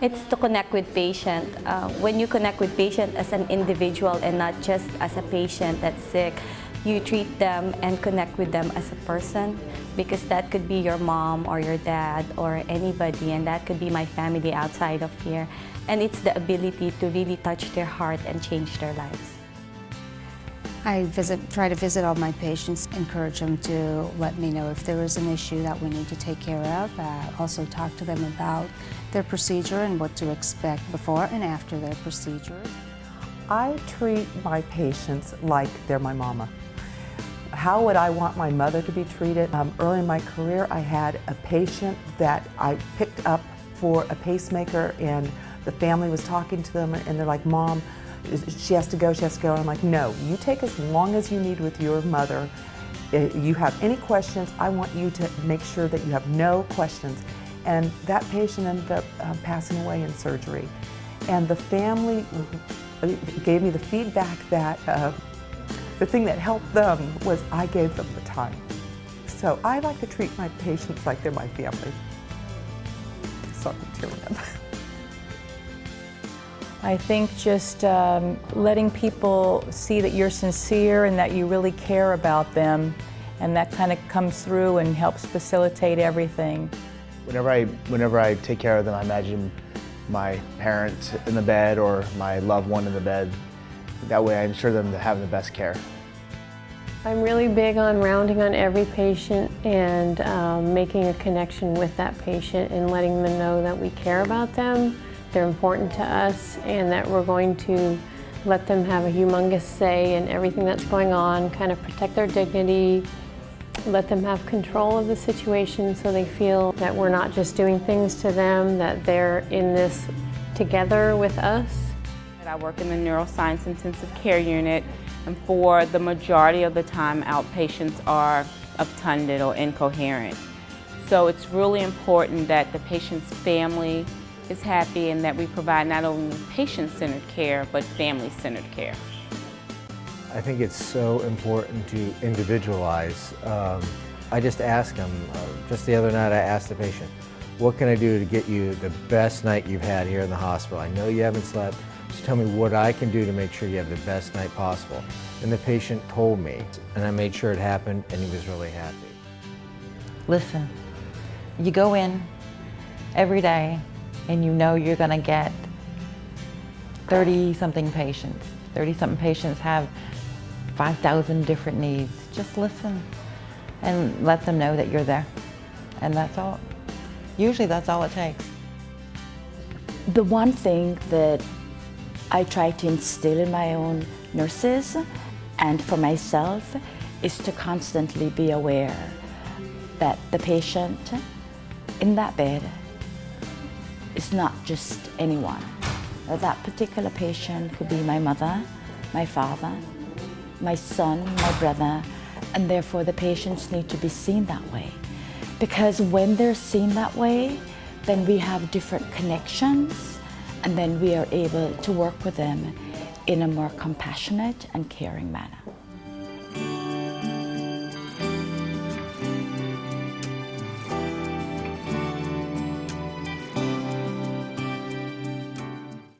It's to connect with patient. When you connect with patient as an individual and not just as a patient that's sick, you treat them and connect with them as a person, because that could be your mom or your dad or anybody, and that could be my family outside of here. And it's the ability to really touch their heart and change their lives. I try to visit all my patients, encourage them to let me know if there is an issue that we need to take care of. Also talk to them about their procedure and what to expect before and after their procedure. I treat my patients like they're my mama. How would I want my mother to be treated? Early in my career, I had a patient that I picked up for a pacemaker, and the family was talking to them, and they're like, "Mom, she has to go, she has to go." And I'm like, "No, you take as long as you need with your mother. If you have any questions, I want you to make sure that you have no questions." And that patient ended up passing away in surgery. And the family gave me the feedback that the thing that helped them was I gave them the time. So I like to treat my patients like they're my family. So I'm tearing up. I think just letting people see that you're sincere and that you really care about them, and that kind of comes through and helps facilitate everything. Whenever I take care of them, I imagine my parent in the bed or my loved one in the bed. That way I ensure them to have the best care. I'm really big on rounding on every patient and making a connection with that patient and letting them know that we care about them, they're important to us, and that we're going to let them have a humongous say in everything that's going on, kind of protect their dignity, let them have control of the situation so they feel that we're not just doing things to them, that they're in this together with us. I work in the neuroscience intensive care unit, and for the majority of the time, outpatients are obtunded or incoherent. So it's really important that the patient's family is happy and that we provide not only patient-centered care, but family-centered care. I think it's so important to individualize. I just ask them, just the other night I asked the patient, "What can I do to get you the best night you've had here in the hospital? I know you haven't slept, just tell me what I can do to make sure you have the best night possible." And the patient told me, and I made sure it happened, and he was really happy. Listen, you go in every day and you know you're gonna get 30-something patients. 30-something patients have 5,000 different needs. Just listen and let them know that you're there. And that's all. Usually that's all it takes. The one thing that I try to instill in my own nurses and for myself is to constantly be aware that the patient in that bed is not just anyone. That particular patient could be my mother, my father, my son, my brother, and therefore the patients need to be seen that way. Because when they're seen that way, then we have different connections, and then we are able to work with them in a more compassionate and caring manner.